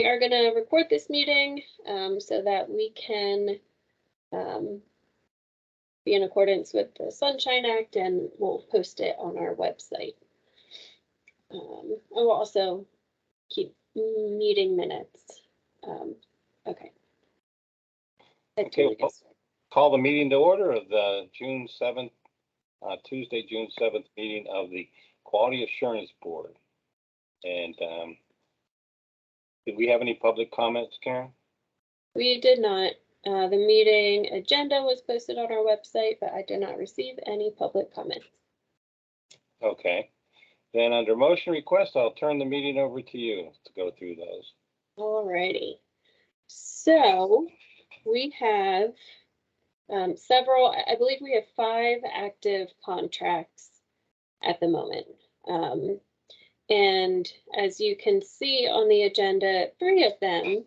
are going to record this meeting so that we can be in accordance with the Sunshine Act, and we'll post it on our website. I will also keep meeting minutes. Okay. Okay, we'll call the meeting to order of the June 7th, Tuesday, June 7th meeting of the Quality Assurance Board. And did we have any public comments, Karen? We did not. The meeting agenda was posted on our website, but I did not receive any public comments. Okay. Then under motion requests, I'll turn the meeting over to you to go through those. All righty. So we have several, I believe we have 5 active contracts at the moment. And as you can see on the agenda, 3 of them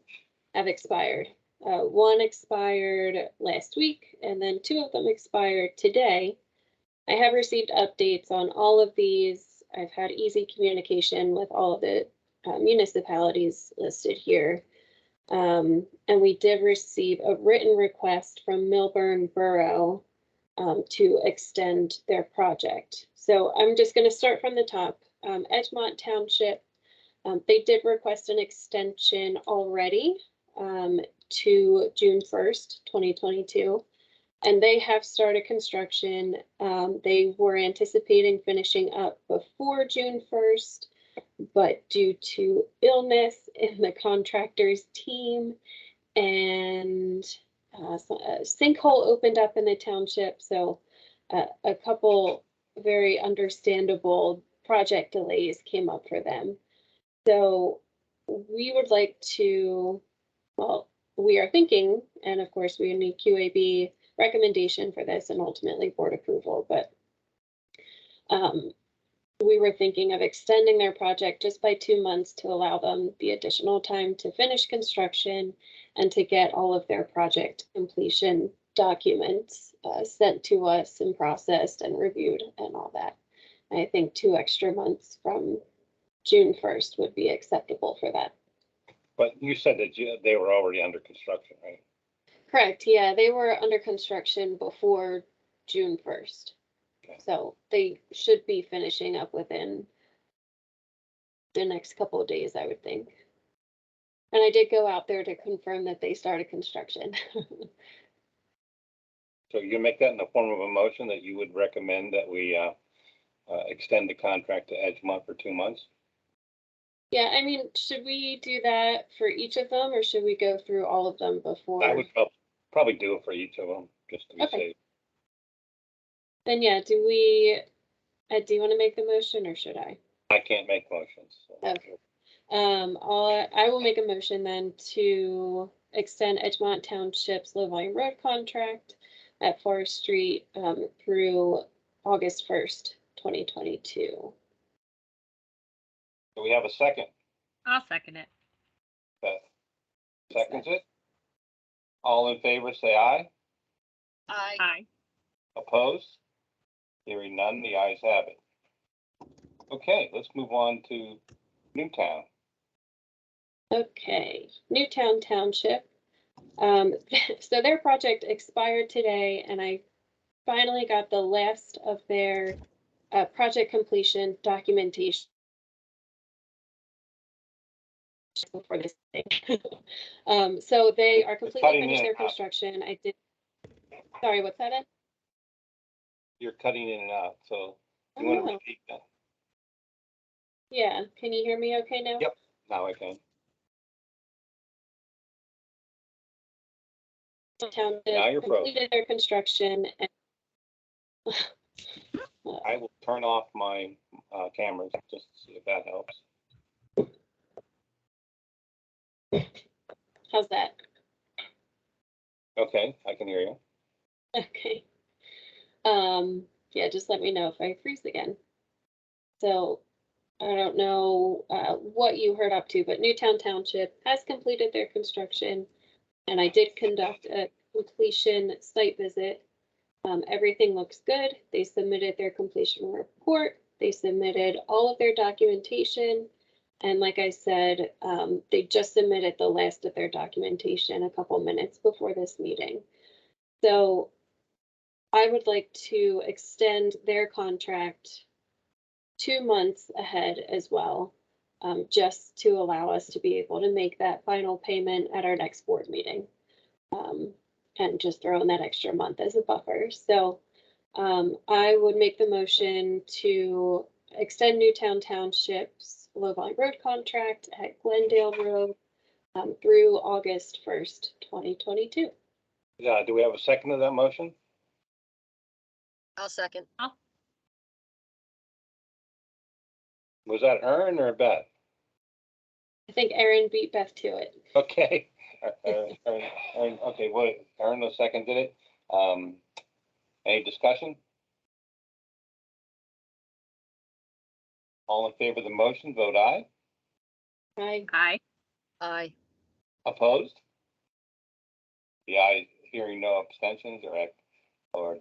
have expired. 1 expired last week, and then 2 of them expired today. I have received updates on all of these. I've had easy communication with all of the municipalities listed here. And we did receive a written request from Milton Borough to extend their project. So I'm just going to start from the top. Newtown Township, they did request an extension already to June 1st, 2022, and they have started construction. They were anticipating finishing up before June 1st, but due to illness in the contractor's team and a sinkhole opened up in the township, so a couple very understandable project delays came up for them. So we would like to, well, we are thinking, and of course we need QAB recommendation for this and ultimately board approval, but we were thinking of extending their project just by 2 months to allow them the additional time to finish construction and to get all of their project completion documents sent to us and processed and reviewed and all that. I think 2 extra months from June 1st would be acceptable for that. But you said that they were already under construction, right? Correct. Yeah, they were under construction before June 1st. Okay. So they should be finishing up within the next couple of days, I would think. And I did go out there to confirm that they started construction. So you make that in the form of a motion that you would recommend that we extend the contract to Edgemont for 2 months? Yeah, I mean, should we do that for each of them, or should we go through all of them before? I would probably do it for each of them, just to be safe. Then yeah, do you want to make the motion, or should I? I can't make motions. So. Okay. I will make a motion then to extend Newtown Township's low volume road contract at Forest Street through August 1st, 2022. Do we have a second? I'll second it. Beth seconds it. All in favor, say aye. Aye. Aye. Opposed? Hearing none, the ayes have it. Okay, let's move on to Newtown. Okay, Newtown Township. So their project expired today, and I finally got the last of their project completion documentation for this thing. So they are completely finished their construction. I did. Sorry, what's that? Ed? You're cutting in and out, so you want to repeat that? Yeah, can you hear me okay now? Yep, now I can. Town now you're completed their construction. And I will turn off my cameras just to see if that helps. How's that? Okay, I can hear you. Okay. Yeah, just let me know if I freeze again. So I don't know what you heard up to, but Newtown Township has completed their construction, and I did conduct a completion site visit. Everything looks good. They submitted their completion report. They submitted all of their documentation. And like I said, they just submitted the last of their documentation a couple minutes before this meeting. So I would like to extend their contract 2 months ahead as well, just to allow us to be able to make that final payment at our next board meeting. And just throw in that extra month as a buffer. So I would make the motion to extend Newtown Township's low volume road contract at Glendale Road through August 1st, 2022. Yeah, do we have a second to that motion? I'll second. Was that Aaron or Beth? I think Aaron beat Beth to it. Okay. Aaron, okay, well, Aaron the second did it. Any discussion? All in favor of the motion, vote aye. Aye. Aye. Aye. Opposed? The ayes, hearing no abstentions or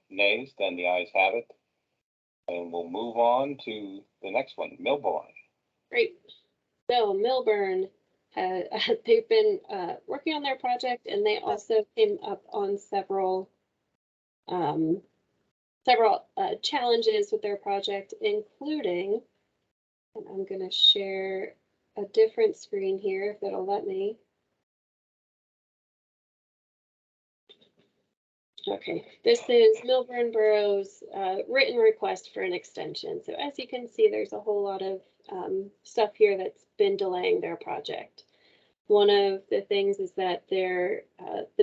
nays, then the ayes have it. And we'll move on to the next one, Milburn. Great. So Milburn, they've been working on their project, and they also came up on several challenges with their project, including, and I'm going to share a different screen here if it'll let me. Okay, this is Milton Borough's written request for an extension. So as you can see, there's a whole lot of stuff here that's been delaying their project. One of the things is that the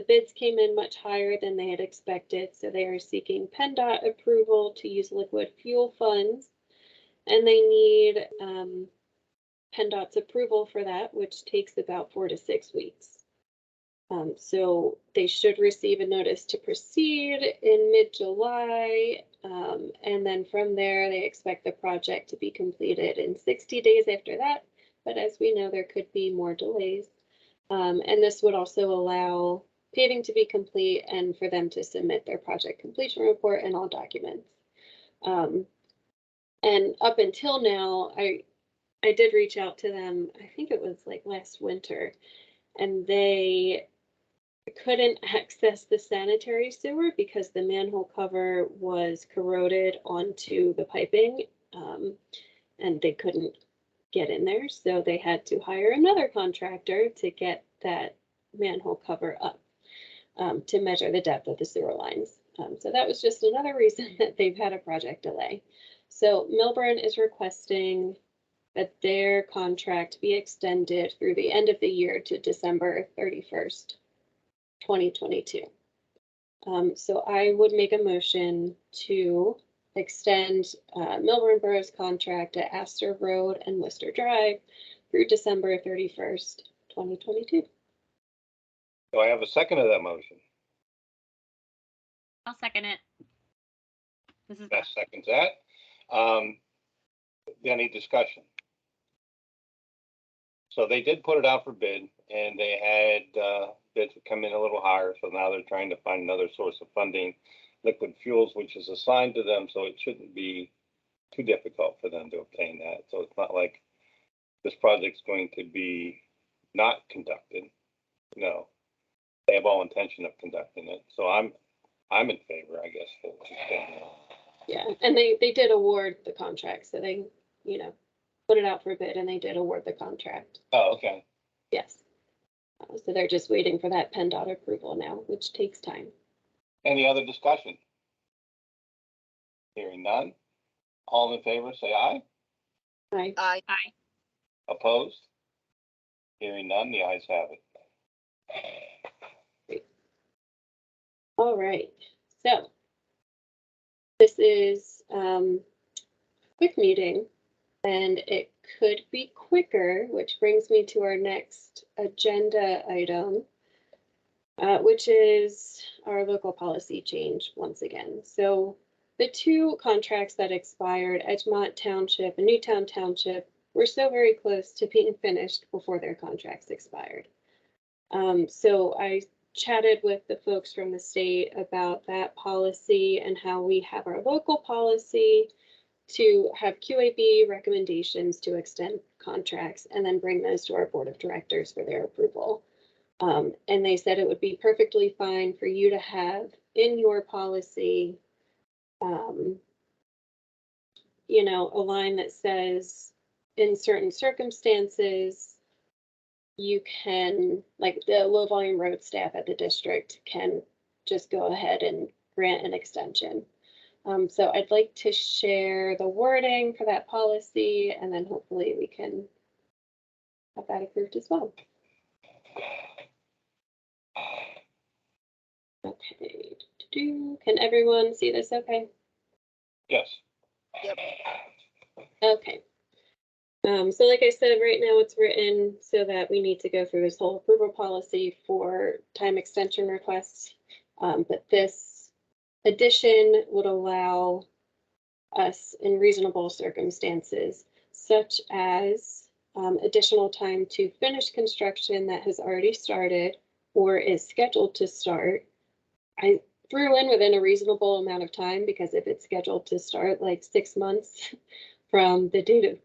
bids came in much higher than they had expected, so they are seeking PennDOT approval to use liquid fuel funds, and they need PennDOT's approval for that, which takes about 4 to 6 weeks. So they should receive a notice to proceed in mid-July, and then from there, they expect the project to be completed in 60 days after that. But as we know, there could be more delays. And this would also allow paving to be complete and for them to submit their project completion report and all documents. And up until now, I did reach out to them, I think it was like last winter, and they couldn't access the sanitary sewer because the manhole cover was corroded onto the piping, and they couldn't get in there. So they had to hire another contractor to get that manhole cover up to measure the depth of the sewer lines. So that was just another reason that they've had a project delay. So Milburn is requesting that their contract be extended through the end of the year to December 31st, 2022. So I would make a motion to extend Milburn Borough's contract at Astor Road and Worcester Drive through December 31st, 2022. Do I have a second to that motion? I'll second it. This is Beth seconds that. Any discussion? So they did put it out for bid, and they had bids come in a little higher, so now they're trying to find another source of funding, liquid fuels, which is assigned to them, so it shouldn't be too difficult for them to obtain that. So it's not like this project's going to be not conducted. No, they have all intention of conducting it. So I'm in favor, I guess, for extending it. Yeah, and they did award the contract, so they, put it out for a bid and they did award the contract. Oh, okay. Yes. So they're just waiting for that PennDOT approval now, which takes time. Any other discussion? Hearing none. All in favor, say aye. Aye. Aye. Aye. Opposed? Hearing none, the ayes have it. All right. So this is quick meeting, and it could be quicker, which brings me to our next agenda item, which is our local policy change once again. So the two contracts that expired, Edgemont Township and Newtown Township, were so very close to being finished before their contracts expired. So I chatted with the folks from the state about that policy and how we have our local policy to have QAB recommendations to extend contracts and then bring those to our board of directors for their approval. And they said it would be perfectly fine for you to have in your policy, you know, a line that says in certain circumstances, you can, like the low volume road staff at the district can just go ahead and grant an extension. So I'd like to share the wording for that policy, and then hopefully we can have that approved as well. Okay, can everyone see this okay? Yes. Yep. Okay. So like I said, right now it's written so that we need to go through this whole approval policy for time extension requests. But this addition would allow us in reasonable circumstances, such as additional time to finish construction that has already started or is scheduled to start. I threw in within a reasonable amount of time because if it's scheduled to start like 6 months from the date of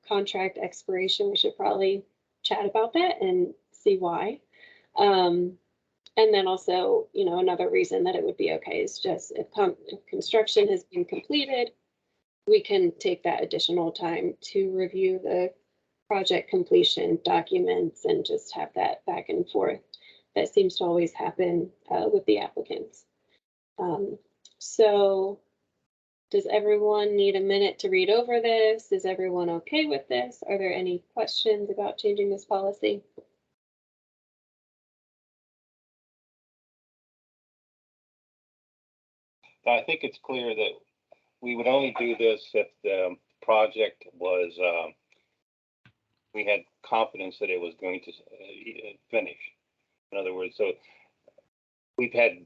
contract expiration, we should probably chat about that and see why. And then also, you know, another reason that it would be okay is just if construction has been completed, we can take that additional time to review the project completion documents and just have that back and forth. That seems to always happen with the applicants. So does everyone need a minute to read over this? Is everyone okay with this? Are there any questions about changing this policy? I think it's clear that we would only do this if the project was, we had confidence that it was going to finish. In other words, so we've had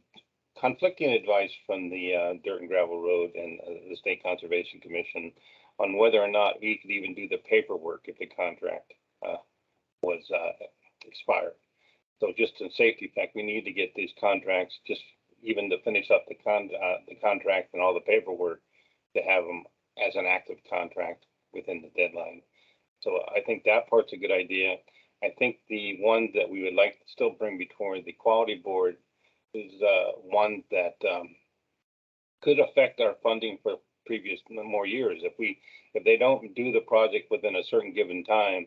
conflicting advice from the Dirt and Gravel Road and the State Conservation Commission on whether or not we could even do the paperwork if the contract was expired. So just in safety fact, we need to get these contracts, just even to finish up the contract and all the paperwork, to have them as an active contract within the deadline. So I think that part's a good idea. I think the one that we would like to still bring before the quality board is one that could affect our funding for previous more years. If they don't do the project within a certain given time,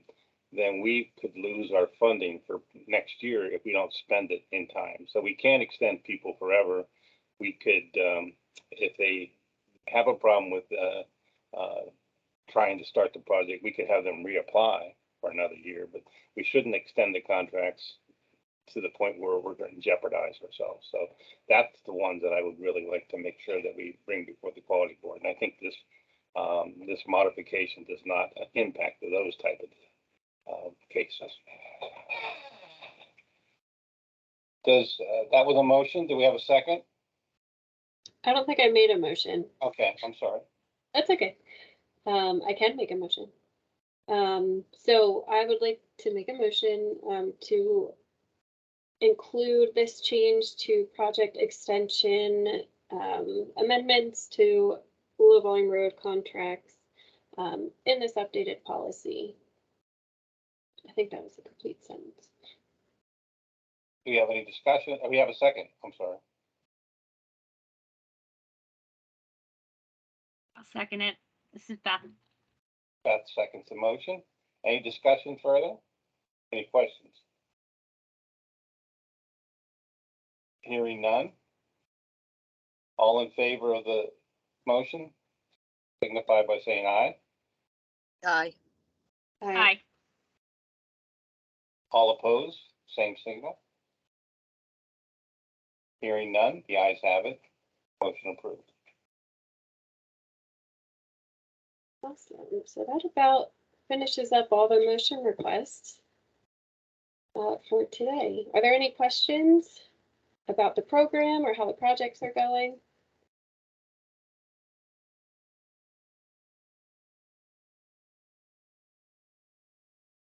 then we could lose our funding for next year if we don't spend it in time. So we can't extend people forever. We could, if they have a problem with trying to start the project, we could have them reapply for another year, but we shouldn't extend the contracts to the point where we're going to jeopardize ourselves. So that's the ones that I would really like to make sure that we bring before the quality board. And I think this this modification does not impact those type of cases. That was a motion? Do we have a second? I don't think I made a motion. Okay, I'm sorry. That's okay. I can make a motion. So I would like to make a motion to include this change to project extension amendments to low volume road contracts in this updated policy. I think that was a complete sentence. Do we have any discussion? We have a second. I'm sorry. I'll second it. This is Beth. Beth seconds the motion. Any discussion further? Any questions? Hearing none. All in favor of the motion signify by saying aye. Aye. Aye. All opposed, same signal. Hearing none, the ayes have it. Motion approved. Awesome. So that about finishes up all the motion requests for today. Are there any questions about the program or how the projects are going?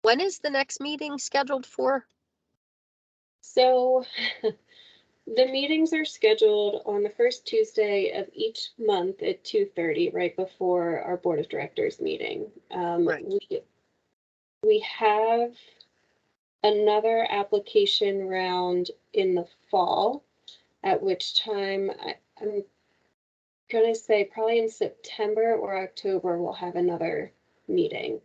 When is the next meeting scheduled for? So The meetings are scheduled on the first Tuesday of each month at 2:30, right before our Board of Directors meeting. Right. We have another application round in the fall, at which time I'm gonna say probably in September or October, we'll have another meeting.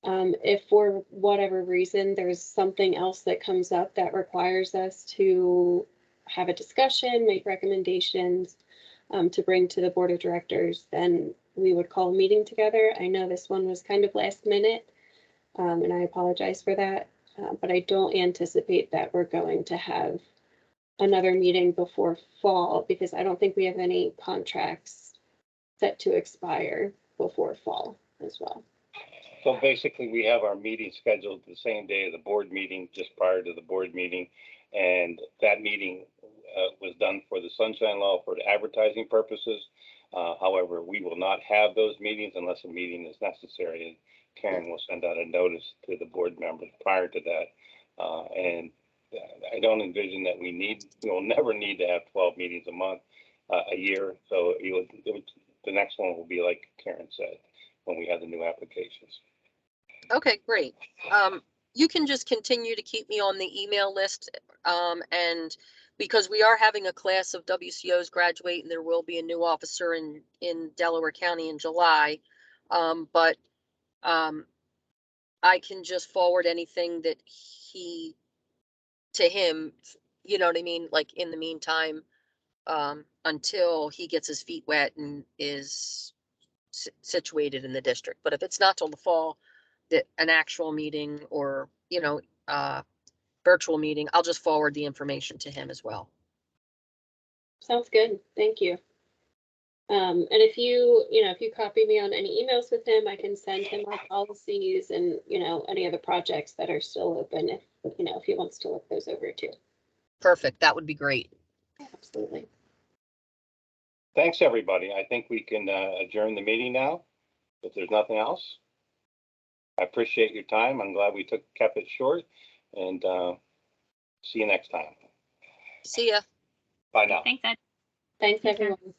If for whatever reason, there's something else that comes up that requires us to have a discussion, make recommendations, to bring to the Board of Directors, then we would call a meeting together. I know this one was kind of last minute, and I apologize for that, but I don't anticipate that we're going to have another meeting before fall, because I don't think we have any contracts set to expire before fall as well. So basically, we have our meeting scheduled the same day of the board meeting, just prior to the board meeting. And that meeting was done for the sunshine law for the advertising purposes. However, we will not have those meetings unless a meeting is necessary. And Karen will send out a notice to the board members prior to that. And I don't envision that we'll never need to have 12 meetings a month, a year. So the next one will be like Karen said, when we have the new applications. Okay, great. You can just continue to keep me on the email list. And because we are having a class of WCOs graduate, and there will be a new officer in Delaware County in July. But I can just forward anything that to him, you know what I mean? Like in the meantime, until he gets his feet wet and is situated in the district. But if it's not till the fall, an actual meeting or, virtual meeting, I'll just forward the information to him as well. Sounds good. Thank you. And if you copy me on any emails with him, I can send him our policies and, any other projects that are still open if he wants to look those over too. Perfect. That would be great. Yeah, absolutely. Thanks, everybody. I think we can adjourn the meeting now, if there's nothing else. I appreciate your time. I'm glad we kept it short, and see you next time. See ya. Bye now. Thanks, Ed. Thanks, Take care. everyone.